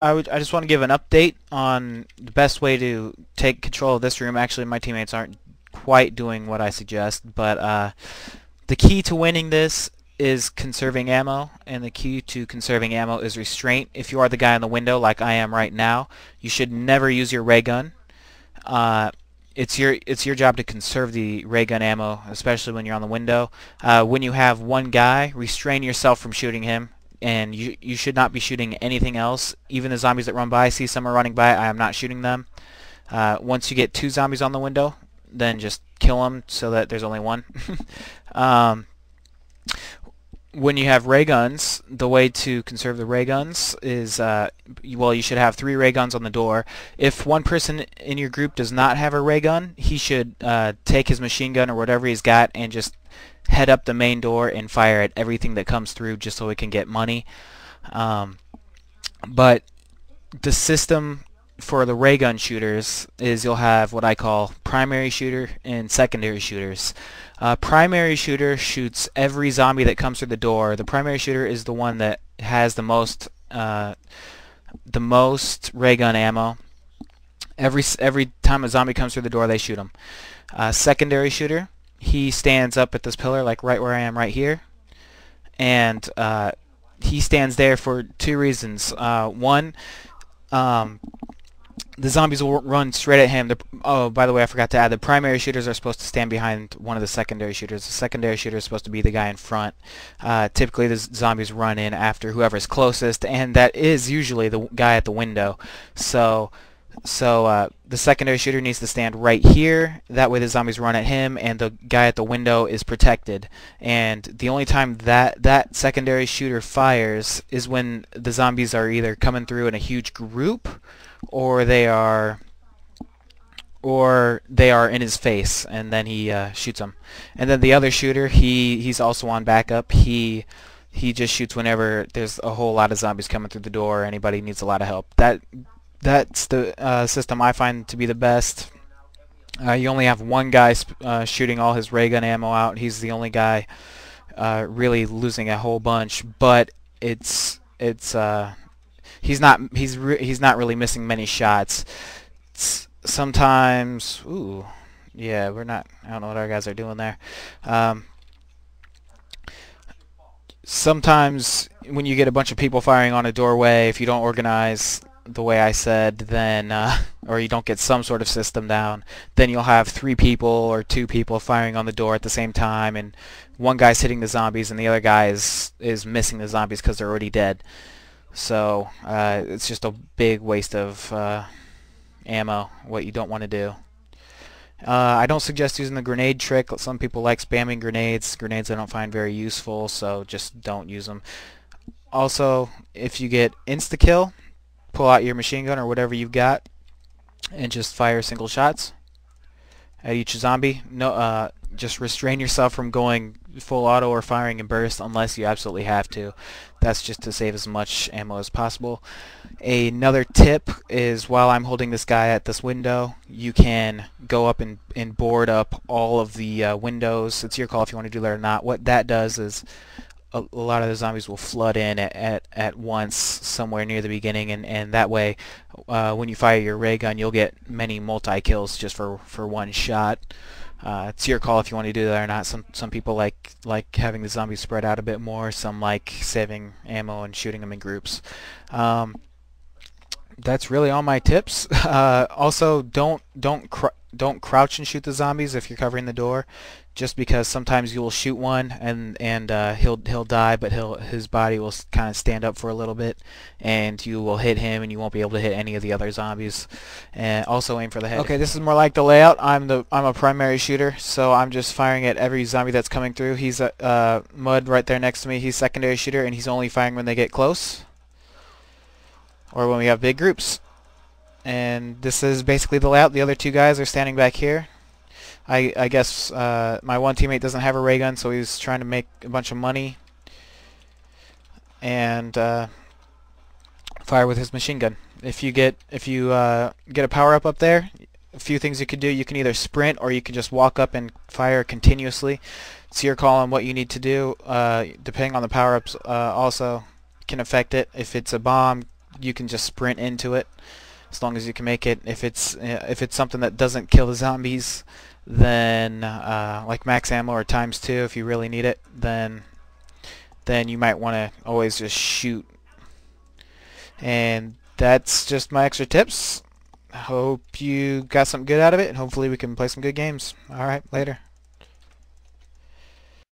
I just want to give an update on the best way to take control of this room. Actually, my teammates aren't quite doing what I suggest, but the key to winning this is conserving ammo, and the key to conserving ammo is restraint. If you are the guy in the window like I am right now, you should never use your ray gun. It's your job to conserve the ray gun ammo, especially when you're on the window. When you have one guy, restrain yourself from shooting him, and you should not be shooting anything else. Even the zombies that run by, I see some are running by, I am not shooting them. Once you get two zombies on the window, then just kill them so that there's only one. um, when you have ray guns, the way to conserve the ray guns is, well, you should have 3 ray guns on the door. If one person in your group does not have a ray gun, he should take his machine gun or whatever he's got and just head up the main door and fire at everything that comes through just so we can get money. But the system for the ray gun shooters is you'll have what I call primary shooter and secondary shooters. Primary shooter shoots every zombie that comes through the door. The primary shooter is the one that has the most ray gun ammo. Every time a zombie comes through the door, they shoot him. Secondary shooter, he stands up at this pillar, like right where I am right here, and he stands there for 2 reasons. One, the zombies will run straight at him. Oh, by the way, I forgot to add, the primary shooters are supposed to stand behind one of the secondary shooters. The secondary shooter is supposed to be the guy in front. Typically, the zombies run in after whoever's closest, and that is usually the guy at the window. So the secondary shooter needs to stand right here. That way the zombies run at him, and the guy at the window is protected. And the only time that secondary shooter fires is when the zombies are either coming through in a huge group, or they are in his face, and then he shoots them. And then the other shooter, he's also on backup. He just shoots whenever there's a whole lot of zombies coming through the door, or anybody needs a lot of help. That's the system I find to be the best. You only have one guy shooting all his ray gun ammo out. He's the only guy really losing a whole bunch, but he's not really missing many shots. Sometimes, ooh, yeah, I don't know what our guys are doing there. Sometimes when you get a bunch of people firing on a doorway, if you don't organize the way I said, then or you don't get some sort of system down, then you'll have 3 people or 2 people firing on the door at the same time, and one guy's hitting the zombies and the other guy is missing the zombies because they're already dead. So it's just a big waste of ammo, what you don't want to do. I don't suggest using the grenade trick. Some people like spamming grenades. Grenades I don't find very useful, so just don't use them. Also, if you get insta-kill, pull out your machine gun or whatever you've got and just fire single shots at each zombie. No, just restrain yourself from going full auto or firing in burst unless you absolutely have to. That's just to save as much ammo as possible. Another tip is, while I'm holding this guy at this window, you can go up and board up all of the windows. It's your call if you want to do that or not. What that does is a lot of the zombies will flood in at once somewhere near the beginning, and that way when you fire your ray gun, you'll get many multi-kills just for one shot. It's your call if you want to do that or not. Some people like having the zombies spread out a bit more. Some like saving ammo and shooting them in groups. That's really all my tips. Also, don't crouch and shoot the zombies if you're covering the door, just because sometimes you will shoot one and he'll die, but his body will kind of stand up for a little bit, and you will hit him and you won't be able to hit any of the other zombies. And also aim for the head. Okay, this is more like the layout. I'm a primary shooter, so I'm just firing at every zombie that's coming through. He's Mud right there next to me. He's secondary shooter, and he's only firing when they get close or when we have big groups. And this is basically the layout. The other 2 guys are standing back here. I guess my one teammate doesn't have a ray gun, so he's trying to make a bunch of money and fire with his machine gun. If you get a power up there, a few things you could do. You can either sprint, or you can just walk up and fire continuously. It's your call on what you need to do. Depending on the power ups, also can affect it. If it's a bomb, you can just sprint into it as long as you can make it. If it's something that doesn't kill the zombies, then like max ammo or ×2 if you really need it, then you might want to always just shoot. And that's just my extra tips. Hope you got something good out of it, and hopefully we can play some good games. Alright, later.